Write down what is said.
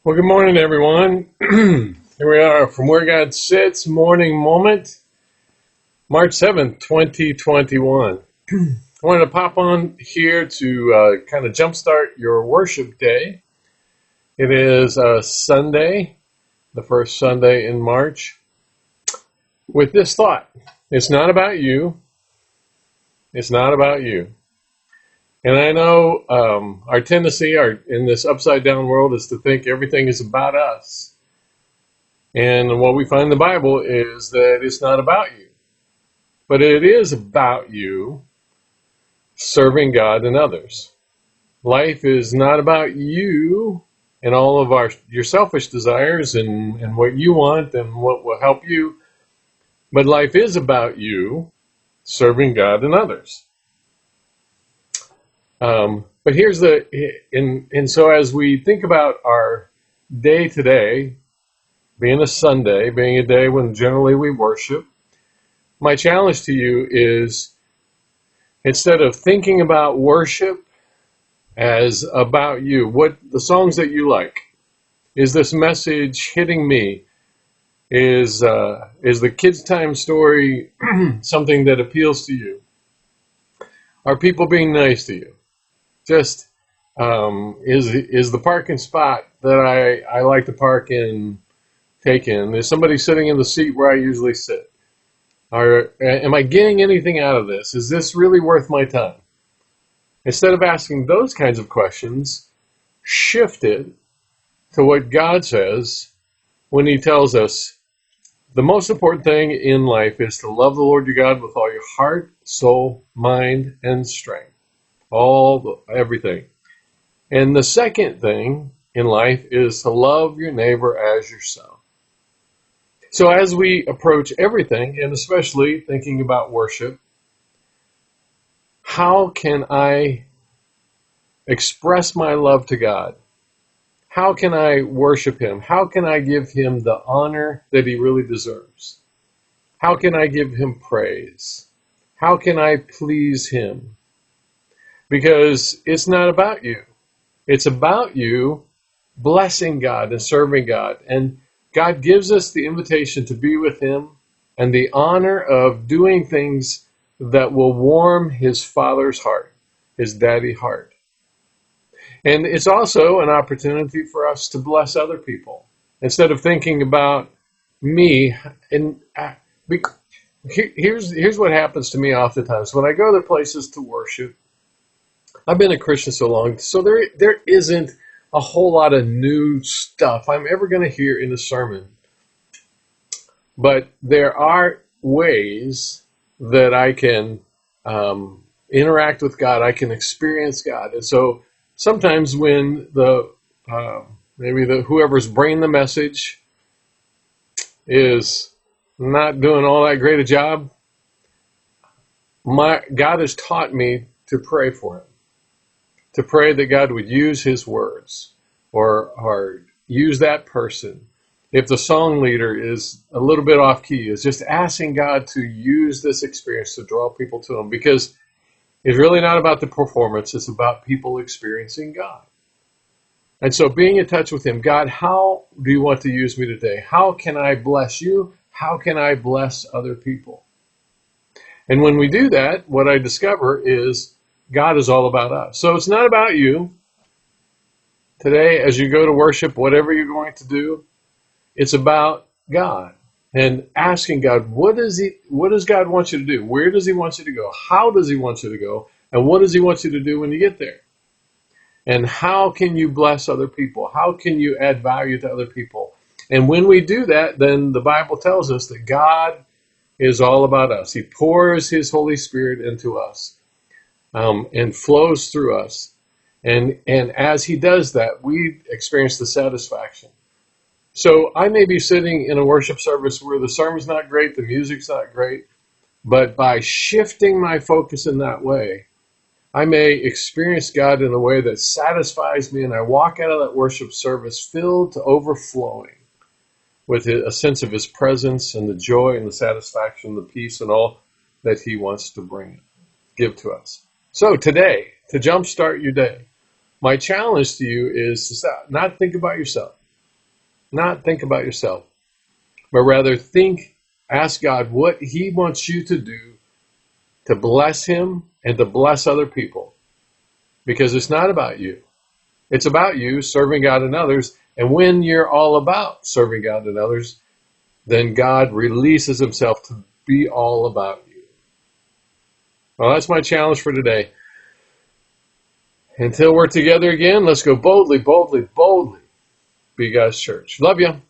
Well, good morning, everyone. Here we are from Where God Sits, Morning Moment, March 7th, 2021. I wanted to pop on here to kind of jumpstart your worship day. It is Sunday, the first Sunday in March, with this thought. It's not about you. It's not about you. And I know our tendency in this upside-down world is to think everything is about us. And what we find in the Bible is that it's not about you, but it is about you serving God and others. Life is not about you and all of your selfish desires and what you want and what will help you, but life is about you serving God and others. But here's and so as we think about our day today, being a Sunday, being a day when generally we worship, my challenge to you is, instead of thinking about worship as about you, what the songs that you like, is this message hitting me? Is the kids' time story something that appeals to you? Are people being nice to you? Just is the parking spot that I like to park in taken? Is somebody sitting in the seat where I usually sit? Or am I getting anything out of this? Is this really worth my time? Instead of asking those kinds of questions, shift it to what God says when He tells us the most important thing in life is to love the Lord your God with all your heart, soul, mind, and strength. Everything. And the second thing in life is to love your neighbor as yourself. So as we approach everything, and especially thinking about worship, how can I express my love to God? How can I worship Him? How can I give Him the honor that He really deserves? How can I give Him praise? How can I please Him? Because it's not about you. It's about you blessing God and serving God. And God gives us the invitation to be with Him and the honor of doing things that will warm His Father's heart, His daddy heart. And it's also an opportunity for us to bless other people. Instead of thinking about me, and here's what happens to me oftentimes. When I go to places to worship, I've been a Christian so long, so there isn't a whole lot of new stuff I'm ever going to hear in a sermon. But there are ways that I can interact with God. I can experience God. And so sometimes when whoever's bringing the message is not doing all that great a job, God has taught me to pray for him. To pray that God would use His words or use that person. If the song leader is a little bit off key, is just asking God to use this experience to draw people to Him, because it's really not about the performance, it's about people experiencing God. And so being in touch with Him, God, how do you want to use me today? How can I bless you? How can I bless other people? And when we do that, what I discover is God is all about us. So it's not about you. Today, as you go to worship, whatever you're going to do, it's about God and asking God, what does God want you to do? Where does He want you to go? How does He want you to go? And what does He want you to do when you get there? And how can you bless other people? How can you add value to other people? And when we do that, then the Bible tells us that God is all about us. He pours His Holy Spirit into us and flows through us. And as He does that, we experience the satisfaction. So I may be sitting in a worship service where the sermon's not great, the music's not great, but by shifting my focus in that way, I may experience God in a way that satisfies me, and I walk out of that worship service filled to overflowing with a sense of His presence and the joy and the satisfaction, the peace and all that He wants to give to us. So today, to jumpstart your day, my challenge to you is to not think about yourself. Not think about yourself, but rather ask God what he wants you to do to bless him and to bless other people. Because it's not about you. It's about you serving God and others. And when you're all about serving God and others, then God releases himself to be all about you. Well, that's my challenge for today. Until we're together again, let's go boldly, boldly, boldly be God's church. Love you.